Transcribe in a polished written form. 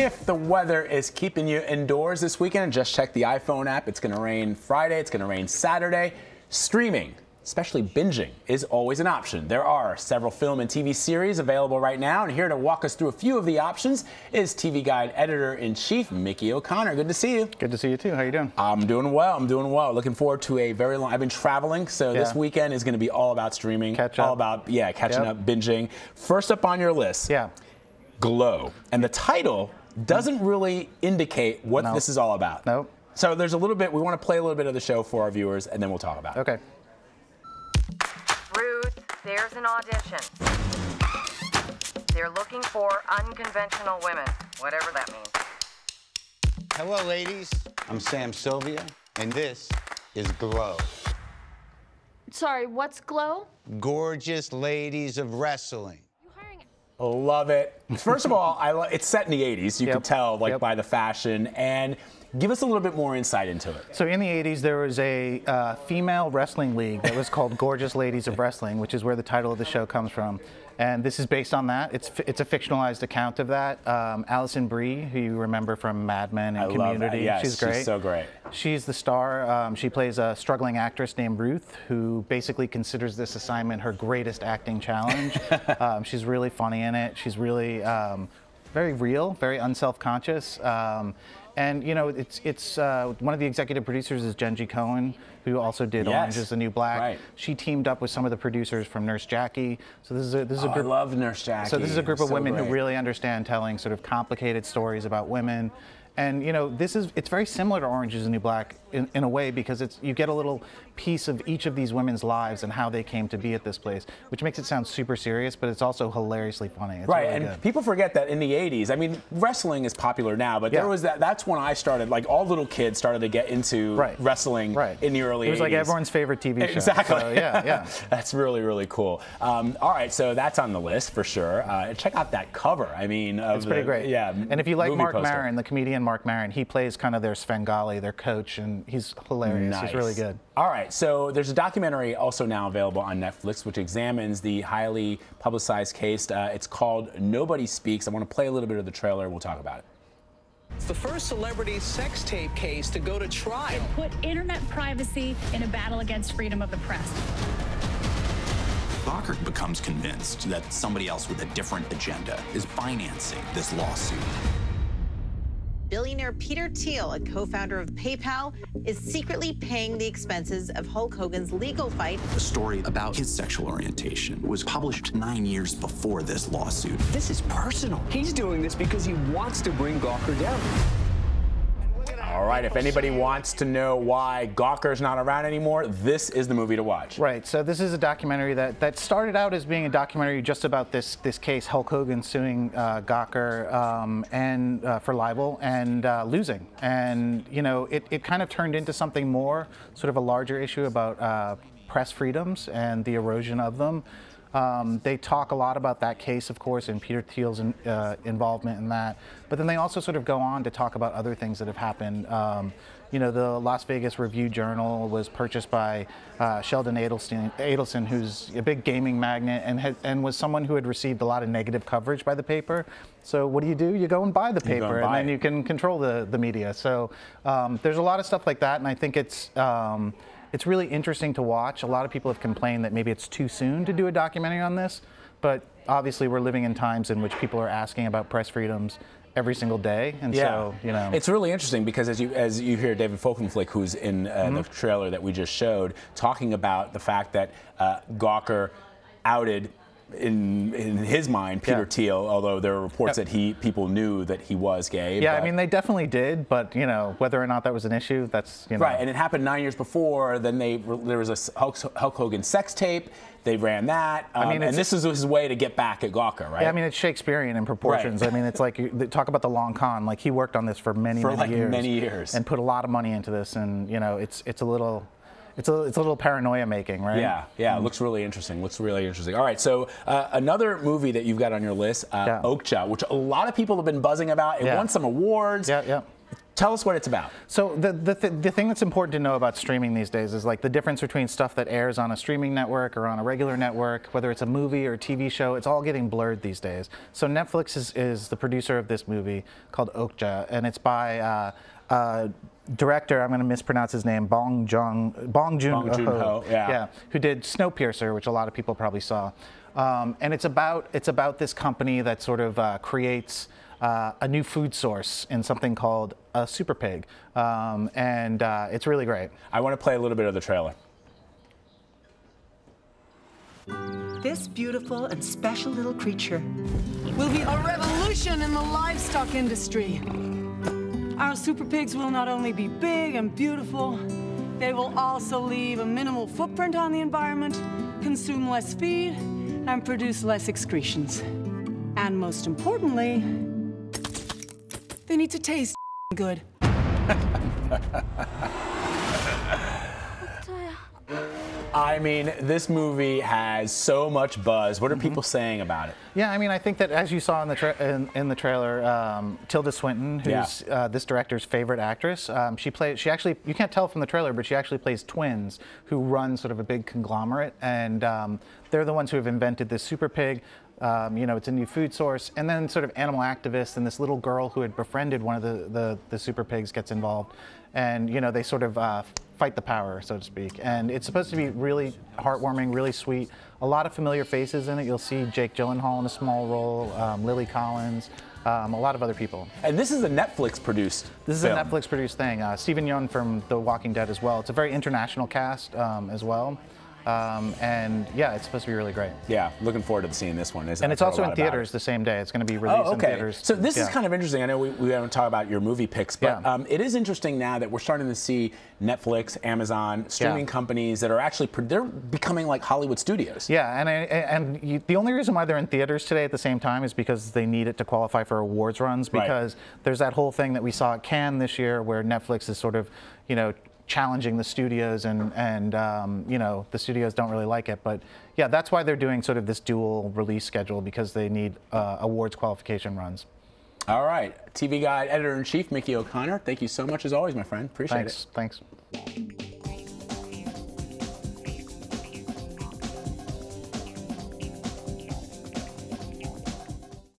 if the weather is keeping you indoors this weekend, just check the iPhone app. It's going to rain Friday. It's going to rain Saturday. Streaming, especially binging, is always an option. There are several film and TV series available right now, and here to walk us through a few of the options is TV Guide Editor-in-Chief Mickey O'Connor. Good to see you. Good to see you too. How you doing? I'm doing well. I'm doing well. Looking forward to a very long. I've been traveling, so this weekend is going to be all about streaming. All about catching up, binging. First up on your list. Glow, and the title doesn't really indicate what this is all about. Nope. So there's a little bit. We want to play a little bit of the show for our viewers, and then we'll talk about it. Okay. Ruth, there's an audition. They're looking for unconventional women, whatever that means. Hello, ladies. I'm Sam Sylvia, and this is Glow. Sorry, what's Glow? Gorgeous ladies of wrestling. Love it. First of all, it's set in the 80s. You can tell by the fashion. And give us a little bit more insight into it. So in the 80s, there was a female wrestling league that was called Gorgeous Ladies of Wrestling, which is where the title of the show comes from. And this is based on that. It's a fictionalized account of that. Alison Brie, who you remember from Mad Men and Community. Yes, she's great. She's so great. She's the star. She plays a struggling actress named Ruth, who basically considers this assignment her greatest acting challenge. She's really funny in it. She's really very real, very unself-conscious. And you know, it's one of the executive producers is Jenji Cohen, who also did Orange Is the New Black. Right. She teamed up with some of the producers from Nurse Jackie. So this is a group. I love Nurse Jackie. So this is a group of women who really understand telling sort of complicated stories about women. And you know, it's very similar to Orange Is the New Black in a way, because you get a little piece of each of these women's lives and how they came to be at this place, which makes it sound super serious, but it's also hilariously funny. It's really and good. People forget that in the 80s, I mean, wrestling is popular now, but there was that's when I started, like all little kids started to get into wrestling in the early 80s. It was like everyone's favorite TV show. Exactly. So, yeah. That's really, really cool. All right, so that's on the list for sure. Check out that cover. I mean, it's pretty great. Yeah. And if you like Mark poster. Maron, the comedian Mark Maron, he plays kind of their Svengali, their coach, and he's hilarious. Nice. He's really good. All right, so there's a documentary also now available on Netflix, which examines the highly publicized case. It's called Nobody Speaks. I want to play a little bit of the trailer. We'll talk about it. It's the first celebrity sex tape case to go to trial. It put internet privacy in a battle against freedom of the press. Gawker becomes convinced that somebody else with a different agenda is financing this lawsuit. Billionaire Peter Thiel, a co-founder of PayPal, is secretly paying the expenses of Hulk Hogan's legal fight. The story about his sexual orientation was published 9 years before this lawsuit. This is personal. He's doing this because he wants to bring Gawker down. All right, if anybody wants to know why Gawker's not around anymore, this is the movie to watch. Right, so this is a documentary that started out as being a documentary just about this case, Hulk Hogan suing Gawker for libel and losing. And, you know, it kind of turned into something more, sort of a larger issue about press freedoms and the erosion of them. They talk a lot about that case, of course, and Peter Thiel's involvement in that. But then they also sort of go on to talk about other things that have happened. You know, the Las Vegas Review-Journal was purchased by Sheldon Adelson, who's a big gaming magnate and was someone who had received a lot of negative coverage by the paper. So what do? You go and buy the paper, and then you can control the media. So there's a lot of stuff like that, and I think it's really interesting to watch. A lot of people have complained that maybe it's too soon to do a documentary on this, but obviously we're living in times in which people are asking about press freedoms every single day, and so, you know. It's really interesting because as you hear David Folkenflik, who's in the trailer that we just showed, talking about the fact that Gawker outed in his mind Peter Thiel, although there are reports that people knew that he was gay. Yeah, I mean, they definitely did, but you know, whether or not that was an issue, that's, you know. Right, and it happened 9 years before. Then there was a Hulk Hogan sex tape. They ran that. I mean, and this is his way to get back at Gawker, right? Yeah, I mean, it's Shakespearean in proportions. Right. I mean, it's like, talk about the long con. Like, he worked on this for many years. And put a lot of money into this, and you know, it's a little paranoia making, right? Yeah, it looks really interesting. All right, so another movie that you've got on your list, Okja, which a lot of people have been buzzing about. It won some awards. Tell us what it's about. So the thing that's important to know about streaming these days is like the difference between stuff that airs on a streaming network or on a regular network, whether it's a movie or a TV show, it's all getting blurred these days. So Netflix is the producer of this movie called Okja, and it's by director, I'm going to mispronounce his name, Bong Joon-ho, yeah, who did Snowpiercer, which a lot of people probably saw. And it's about this company that sort of creates a new food source in something called a super pig, and it's really great. I want to play a little bit of the trailer. This beautiful and special little creature will be a revolution in the livestock industry. Our super pigs will not only be big and beautiful, they will also leave a minimal footprint on the environment, consume less feed, and produce less excretions. And most importantly, they need to taste good. I mean, this movie has so much buzz. What are people saying about it? Yeah, I mean, I think that as you saw in the trailer, Tilda Swinton, who's this director's favorite actress, she actually, you can't tell from the trailer, but she actually plays twins who run sort of a big conglomerate, and they're the ones who have invented this super pig. You know, it's a new food source, and then sort of animal activists and this little girl who had befriended one of the super pigs gets involved, and you know, they sort of fight the power, so to speak. And it's supposed to be really heartwarming, really sweet. A lot of familiar faces in it. You'll see Jake Gyllenhaal in a small role, Lily Collins, a lot of other people. And this is a Netflix produced This is film. a Netflix produced thing. Stephen Yeun from The Walking Dead as well. It's a very international cast as well. And yeah, it's supposed to be really great. Yeah, looking forward to seeing this one. And it's also in theaters the same day. It's going to be released in theaters. So this is kind of interesting. I know we haven't talked about your movie picks, but it is interesting now that we're starting to see Netflix, Amazon, streaming companies that are actually, they're becoming like Hollywood studios. Yeah, the only reason why they're in theaters today at the same time is because they need it to qualify for awards runs, because there's that whole thing that we saw at Cannes this year where Netflix is sort of, you know, challenging the studios, and you know, the studios don't really like it. But yeah, that's why they're doing sort of this dual release schedule, because they need awards qualification runs. All right, TV Guide Editor-in-Chief Mickey O'Connor, thank you so much as always, my friend. Appreciate it. Thanks.